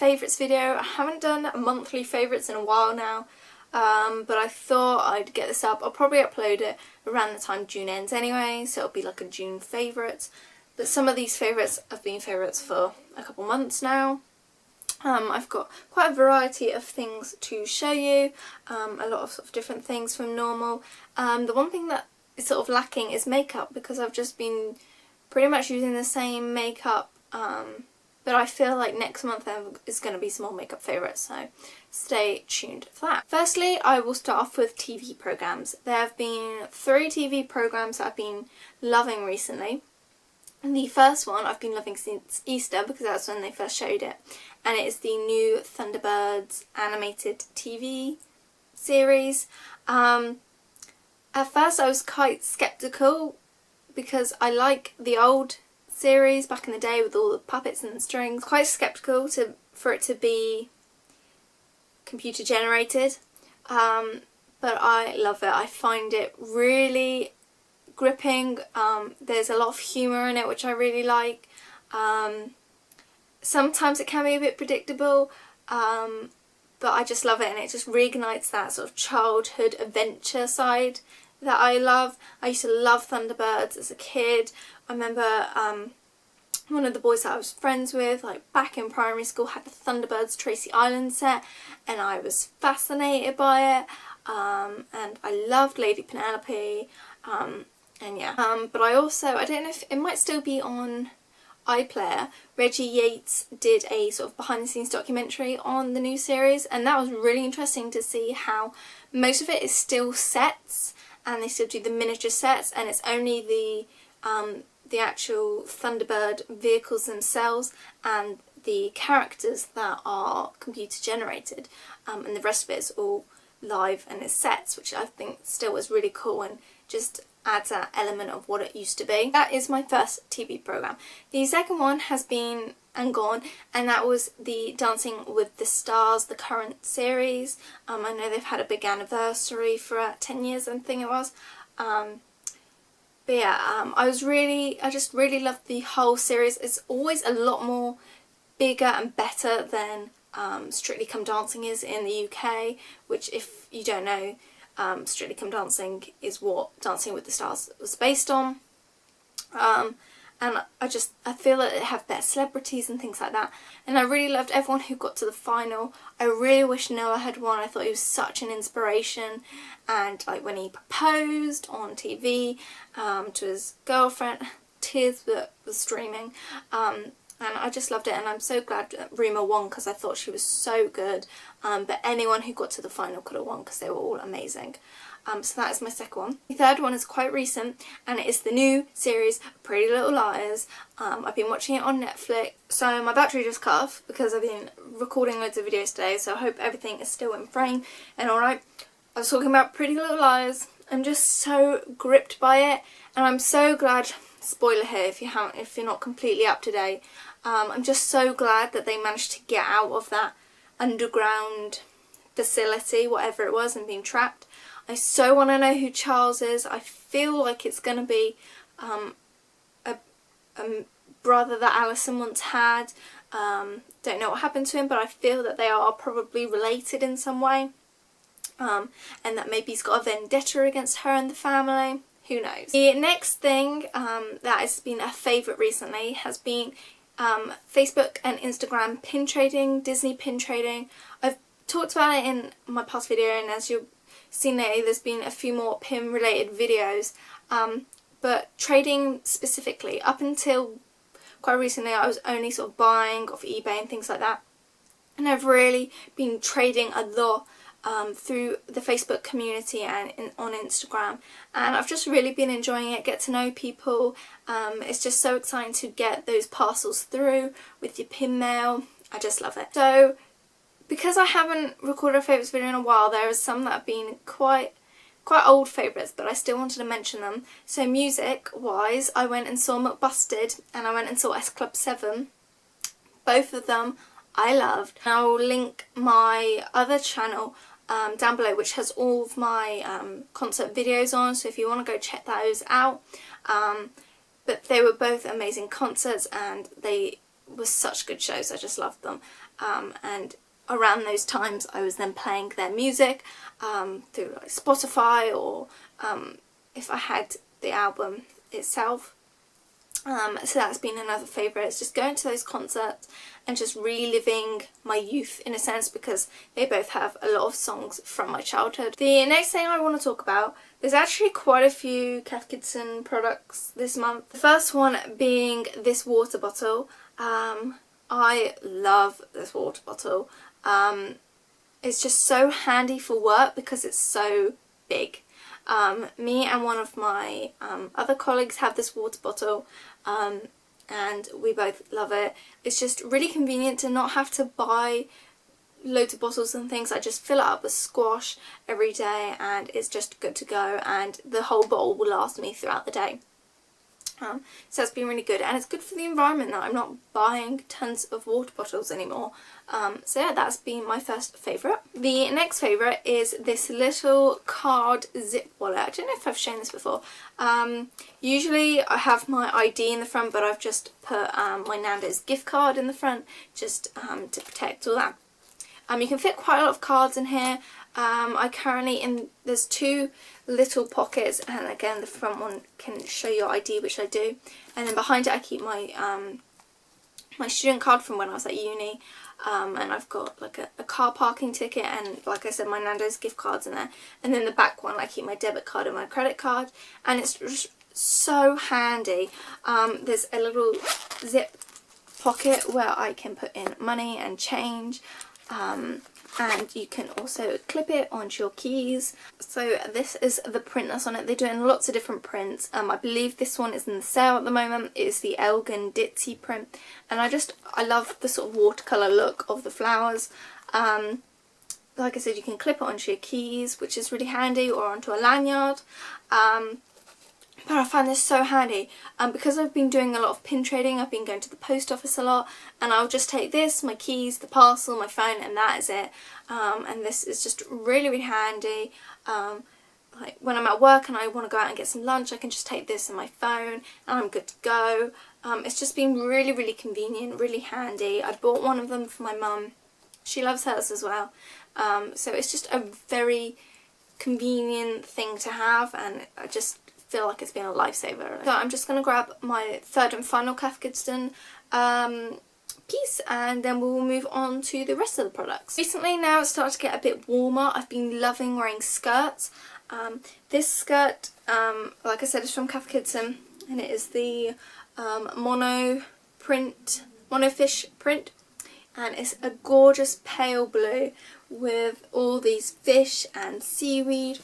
favourites video. I haven't done monthly favourites in a while now, but I thought I'd get this up. I'll probably upload it around the time June ends anyway, so it'll be like a June favourites. But some of these favourites have been favourites for a couple months now. I've got quite a variety of things to show you, a lot of sort of different things from normal. The one thing that is sort of lacking is makeup, because I've just been pretty much using the same makeup, but I feel like next month there is going to be some more makeup favourites, so stay tuned for that. Firstly, I will start off with TV programmes. There have been 3 TV programmes that I've been loving recently. The first one I've been loving since Easter, because that's when they first showed it, and it is the new Thunderbirds animated TV series. At first I was quite sceptical, because I like the old series back in the day with all the puppets and the strings. Quite sceptical for it to be computer generated, but I love it. I find it really gripping. There's a lot of humour in it, which I really like. Sometimes it can be a bit predictable, but I just love it, and it just reignites that sort of childhood adventure side that I love. I used to love Thunderbirds as a kid. I remember one of the boys that I was friends with, like back in primary school, had the Thunderbirds Tracy Island set, and I was fascinated by it, and I loved Lady Penelope. And yeah, but I don't know if it might still be on iPlayer. Reggie Yates did a sort of behind the scenes documentary on the new series, and that was really interesting to see how most of it is still sets, and they still do the miniature sets, and it's only the actual Thunderbird vehicles themselves and the characters that are computer generated, and the rest of it is all live and is sets, which I think still was really cool and just adds that element of what it used to be. That is my first TV programme. The second one has been and gone, and that was the Dancing with the Stars, the current series. I know they've had a big anniversary for 10 years, I think it was. But yeah, I just really loved the whole series. It's always a lot more bigger and better than Strictly Come Dancing is in the UK, which, if you don't know, Strictly Come Dancing is what Dancing with the Stars was based on, and I feel that it have better celebrities and things like that, and I really loved everyone who got to the final. I really wish Noah had won. I thought he was such an inspiration, and like when he proposed on TV to his girlfriend, tears were streaming. And I just loved it, and I'm so glad that Rima won, because I thought she was so good, but anyone who got to the final could have won, because they were all amazing. So that is my second one. The third one is quite recent, and it is the new series Pretty Little Liars. I've been watching it on Netflix, so my battery just cut off because I've been recording loads of videos today, so I hope everything is still in frame and alright. I was talking about Pretty Little Liars. I'm just so gripped by it, and I'm so glad, spoiler here if you're not completely up to date, I'm just so glad that they managed to get out of that underground facility, whatever it was, and being trapped. I so want to know who Charles is. I feel like it's going to be a brother that Alison once had. Don't know what happened to him, but I feel that they are probably related in some way, and that maybe he's got a vendetta against her and the family. Who knows? The next thing that has been a favourite recently has been Facebook and Instagram pin trading, Disney pin trading. I've talked about it in my past video, and as you've seen lately, there's been a few more pin related videos, but trading specifically, up until quite recently I was only sort of buying off eBay and things like that, and I've really been trading a lot through the Facebook community and on Instagram, and I've just really been enjoying it, get to know people. It's just so exciting to get those parcels through with your pin mail. I just love it. So because I haven't recorded a favourites video in a while, there are some that have been quite old favourites, but I still wanted to mention them. So music wise, I went and saw McBusted, and I went and saw S Club 7. Both of them I loved. I'll link my other channel down below, which has all of my concert videos on, so if you want to go check those out. But they were both amazing concerts, and they were such good shows. I just loved them. and around those times I was then playing their music through like Spotify, or if I had the album itself. So that's been another favourite. It's just going to those concerts and just reliving my youth in a sense, because they both have a lot of songs from my childhood. The next thing I want to talk about, there's actually quite a few Cath Kidston products this month. The first one being this water bottle. I love this water bottle. It's just so handy for work because it's so big. Me and one of my other colleagues have this water bottle, and we both love it. It's just really convenient to not have to buy loads of bottles and things. I just fill it up with squash every day and it's just good to go, and the whole bottle will last me throughout the day. So it's been really good, and it's good for the environment that I'm not buying tons of water bottles anymore. So yeah, that's been my first favourite. The next favourite is this little card zip wallet. I don't know if I've shown this before. Usually I have my ID in the front, but I've just put my Nando's gift card in the front just to protect all that. You can fit quite a lot of cards in here. There's two little pockets, and again the front one can show your ID, which I do, and then behind it I keep my my student card from when I was at uni, and I've got like a car parking ticket, and like I said, my Nando's gift cards in there, and then the back one I keep my debit card and my credit card, and it's just so handy. There's a little zip pocket where I can put in money and change, and you can also clip it onto your keys. So this is the print that's on it. They do it in lots of different prints. I believe this one is in the sale at the moment. It's the Elgin Ditzy print, and I love the sort of watercolour look of the flowers. Like I said, you can clip it onto your keys, which is really handy, or onto a lanyard. But I find this so handy, because I've been doing a lot of pin trading. I've been going to the post office a lot, and I'll just take this, my keys, the parcel, my phone, and that is it. And this is just really, really handy. Like when I'm at work and I want to go out and get some lunch, I can just take this and my phone and I'm good to go. It's just been really, really convenient, really handy. I bought one of them for my mum. She loves hers as well. So it's just a very convenient thing to have, and I just feel like it's been a lifesaver. So I'm just going to grab my third and final Cath Kidston piece, and then we will move on to the rest of the products. Recently now it's started to get a bit warmer. I've been loving wearing skirts. This skirt, like I said, is from Cath Kidston, and it is the mono fish print, and it's a gorgeous pale blue with all these fish and seaweed.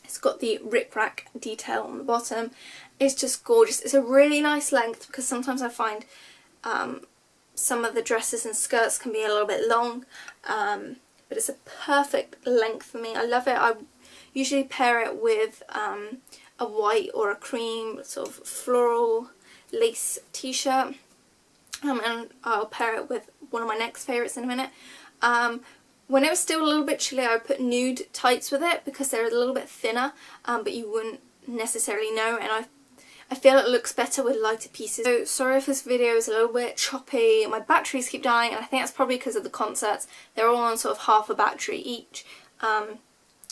It's got the rip-rack detail on the bottom. It's just gorgeous. It's a really nice length, because sometimes I find some of the dresses and skirts can be a little bit long, but it's a perfect length for me. I love it. I usually pair it with a white or a cream sort of floral lace t-shirt, and I'll pair it with one of my next favourites in a minute. When it was still a little bit chilly, I would put nude tights with it because they're a little bit thinner, but you wouldn't necessarily know, and I feel it looks better with lighter pieces. So sorry if this video is a little bit choppy. My batteries keep dying, and I think that's probably because of the concerts. They're all on sort of half a battery each, and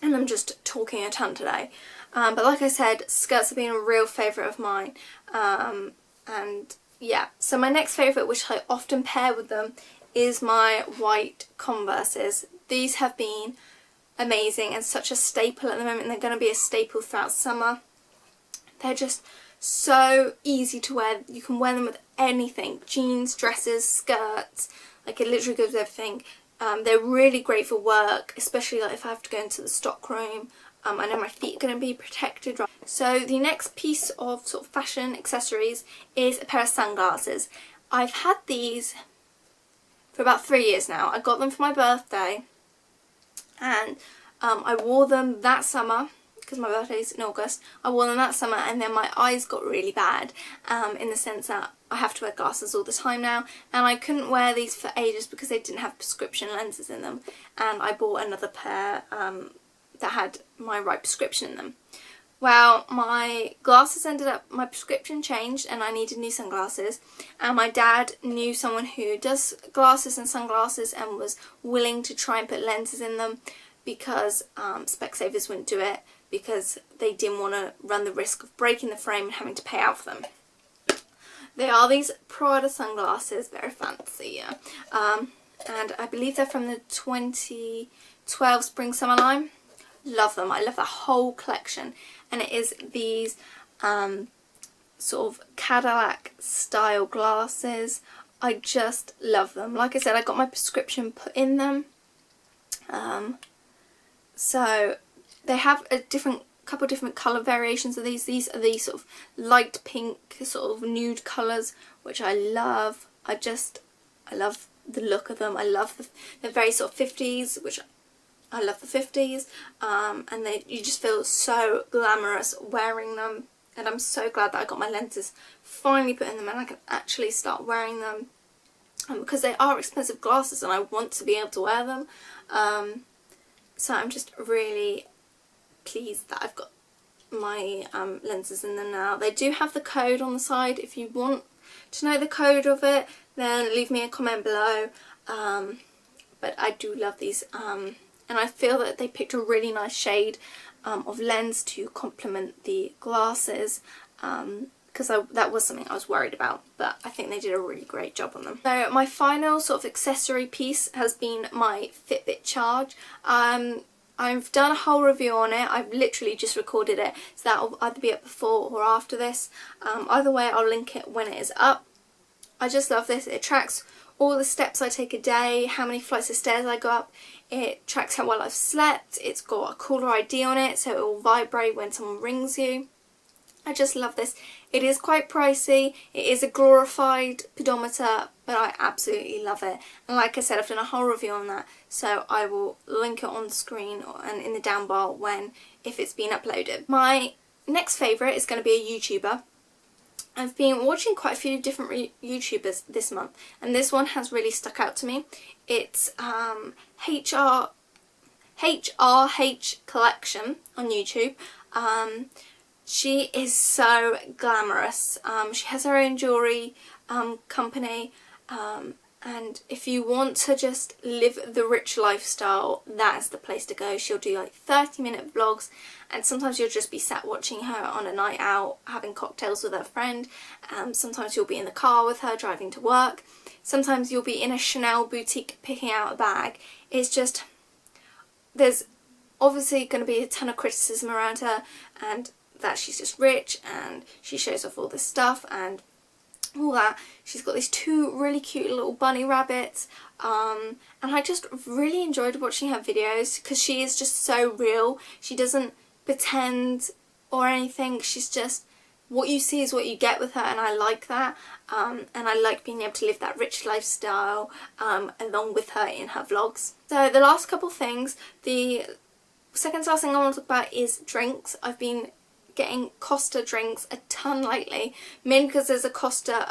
I'm just talking a ton today. But like I said, skirts have been a real favourite of mine, and yeah. So my next favourite, which I often pair with them, is my white Converses. These have been amazing and such a staple at the moment. They're going to be a staple throughout summer. They're just so easy to wear. You can wear them with anything. Jeans, dresses, skirts. Like, it literally goes with everything. They're really great for work, especially like if I have to go into the stockroom. I know my feet are going to be protected. So the next piece of sort of fashion accessories is a pair of sunglasses. I've had these for about 3 years now. I got them for my birthday, and I wore them that summer because my birthday's in August. I wore them that summer, and then my eyes got really bad, in the sense that I have to wear glasses all the time now, and I couldn't wear these for ages because they didn't have prescription lenses in them, and I bought another pair that had my right prescription in them. Well, my glasses ended up, my prescription changed and I needed new sunglasses, and my dad knew someone who does glasses and sunglasses and was willing to try and put lenses in them because Specsavers wouldn't do it because they didn't want to run the risk of breaking the frame and having to pay out for them. They are these Prada sunglasses, very fancy, yeah. And I believe they're from the 2012 Spring Summer line. Love them. I love the whole collection, and it is these sort of Cadillac style glasses. I just love them. Like I said, I got my prescription put in them, so they have a couple different colour variations of these. These are these sort of light pink, sort of nude colours, which I love. I love the look of them. I love they're very sort of 50s, which I love the 50s, and you just feel so glamorous wearing them, and I'm so glad that I got my lenses finally put in them and I can actually start wearing them, because they are expensive glasses and I want to be able to wear them, so I'm just really pleased that I've got my lenses in them now. They do have the code on the side. If you want to know the code of it, then leave me a comment below, but I do love these, and I feel that they picked a really nice shade of lens to complement the glasses, because that was something I was worried about, but I think they did a really great job on them. So my final sort of accessory piece has been my Fitbit Charge. I've done a whole review on it. I've literally just recorded it, so that'll either be up before or after this. Either way, I'll link it when it is up. I just love this. It tracks all the steps I take a day, how many flights of stairs I go up. It tracks how well I've slept. It's got a caller ID on it, so it will vibrate when someone rings you. I just love this. It is quite pricey. It is a glorified pedometer, but I absolutely love it. And like I said, I've done a whole review on that, so I will link it on the screen and in the down bar if it's been uploaded. My next favourite is going to be a YouTuber. I've been watching quite a few different YouTubers this month, and this one has really stuck out to me. It's HRH Collection on YouTube. She is so glamorous. She has her own jewellery company, and if you want to just live the rich lifestyle, that's the place to go. She'll do like 30-minute vlogs, and sometimes you'll just be sat watching her on a night out having cocktails with her friend. Sometimes you'll be in the car with her driving to work. Sometimes you'll be in a Chanel boutique picking out a bag. It's just, there's obviously going to be a ton of criticism around her, and that she's just rich and she shows off all this stuff and all that. She's got these two really cute little bunny rabbits, and I just really enjoyed watching her videos because she is just so real. She doesn't pretend or anything. She's just, what you see is what you get with her, and I like that, and I like being able to live that rich lifestyle along with her in her vlogs. So the last couple things, the second to last thing I want to talk about is drinks. I've been getting Costa drinks a ton lately, mainly because there's a Costa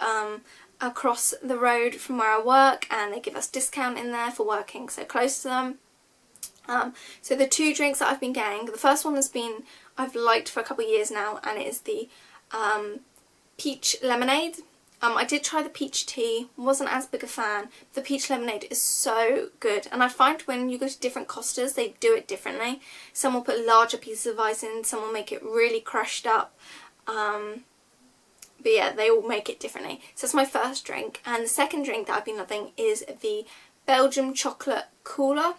across the road from where I work, and they give us discount in there for working so close to them. So the two drinks that I've been getting, the first one has been, I've liked for a couple of years now, and it is the peach lemonade. I did try the peach tea, wasn't as big a fan. The peach lemonade is so good, and I find when you go to different Costas, they do it differently. Some will put larger pieces of ice in, some will make it really crushed up. But yeah, they all make it differently. So that's my first drink, and the second drink that I've been loving is the Belgium chocolate cooler.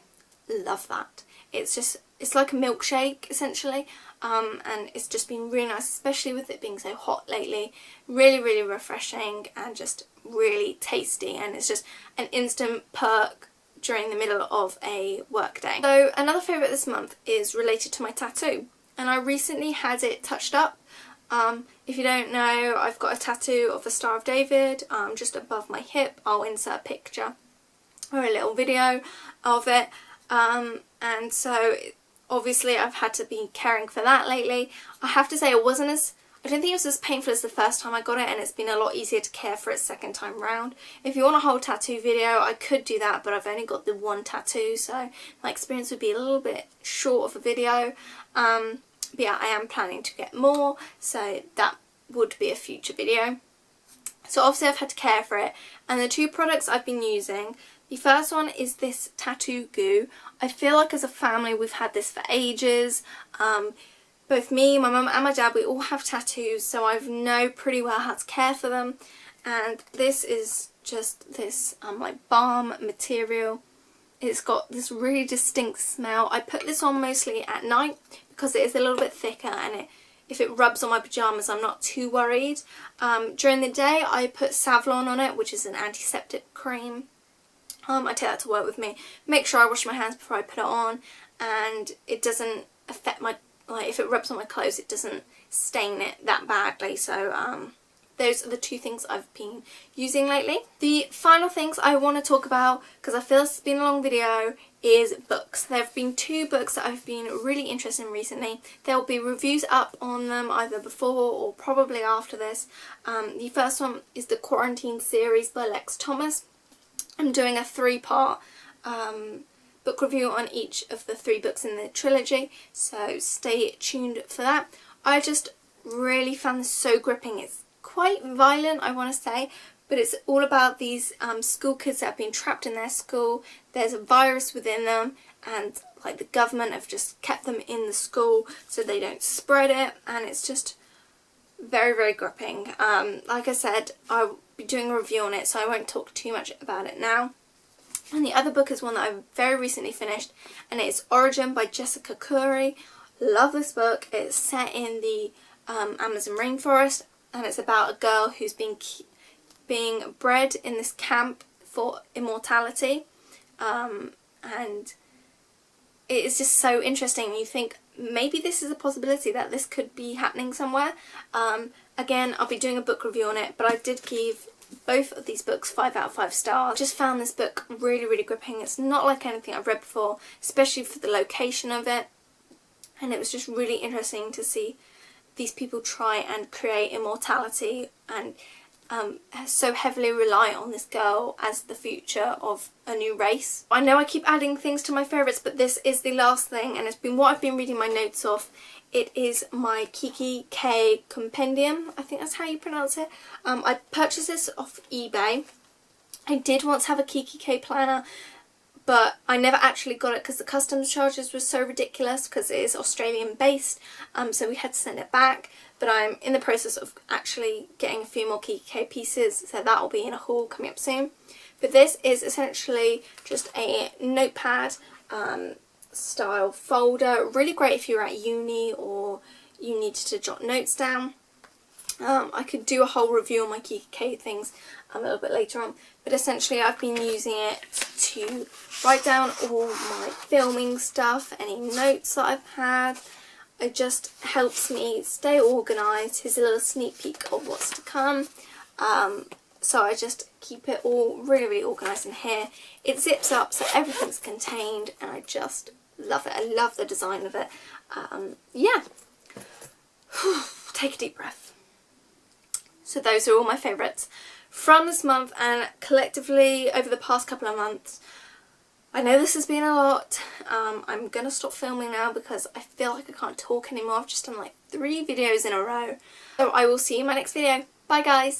Love that. It's just, it's like a milkshake essentially, and it's just been really nice, especially with it being so hot lately. Really, really refreshing and just really tasty, and it's just an instant perk during the middle of a work day. So another favourite this month is related to my tattoo, and I recently had it touched up. If you don't know, I've got a tattoo of the Star of David just above my hip. I'll insert a picture or a little video of it, and so obviously I've had to be caring for that lately. I have to say I don't think it was as painful as the first time I got it, and it's been a lot easier to care for it second time round. If you want a whole tattoo video, I could do that, but I've only got the one tattoo, so my experience would be a little bit short of a video. But yeah, I am planning to get more, so that would be a future video. So obviously I've had to care for it, and the two products I've been using, the first one is this tattoo goo. I feel like as a family we've had this for ages. Both me, my mum and my dad, we all have tattoos, so I know pretty well how to care for them. And this is just this like balm material. It's got this really distinct smell. I put this on mostly at night because it is a little bit thicker, and if it rubs on my pyjamas I'm not too worried. During the day I put Savlon on it, which is an antiseptic cream. I take that to work with me. Make sure I wash my hands before I put it on, and it doesn't affect my, like if it rubs on my clothes it doesn't stain it that badly. So those are the two things I've been using lately. The final things I want to talk about, because I feel this has been a long video, is books. There have been two books that I've been really interested in recently. There will be reviews up on them either before or probably after this. The first one is the Quarantine series by Lex Thomas. I'm doing a 3-part book review on each of the 3 books in the trilogy, so stay tuned for that. I just really found this so gripping. It's quite violent, I want to say, but it's all about these school kids that have been trapped in their school. There's a virus within them, and like the government have just kept them in the school so they don't spread it, and it's just very, very gripping. Like I said, I'll be doing a review on it, so I won't talk too much about it now. And the other book is one that I've very recently finished, and it's Origin by Jessica Khoury. Love this book. It's set in the Amazon rainforest, and it's about a girl who's being bred in this camp for immortality, and it is just so interesting. You think maybe this is a possibility that this could be happening somewhere. Again, I'll be doing a book review on it, but I did give both of these books 5 out of 5 stars. Just found this book really, really gripping. It's not like anything I've read before, especially for the location of it, and it was just really interesting to see these people try and create immortality and so heavily rely on this girl as the future of a new race. I know I keep adding things to my favourites, but this is the last thing, and it's been what I've been reading my notes off. It is my Kikki K Compendium, I think that's how you pronounce it. I purchased this off eBay. I did once have a Kikki K planner, but I never actually got it because the customs charges were so ridiculous because it is Australian based, so we had to send it back. But I'm in the process of actually getting a few more Kikki K pieces, so that will be in a haul coming up soon. But this is essentially just a notepad style folder, really great if you're at uni or you needed to jot notes down. I could do a whole review on my Kikki K things a little bit later on, but essentially I've been using it to write down all my filming stuff, any notes that I've had. It just helps me stay organised. Here's a little sneak peek of what's to come. So I just keep it all really, really organised in here. It zips up so everything's contained, and I just love it. I love the design of it. Yeah. Take a deep breath. So those are all my favourites from this month, and collectively over the past couple of months. I know this has been a lot. I'm going to stop filming now because I feel like I can't talk anymore. I've just done like 3 videos in a row. So I will see you in my next video. Bye guys!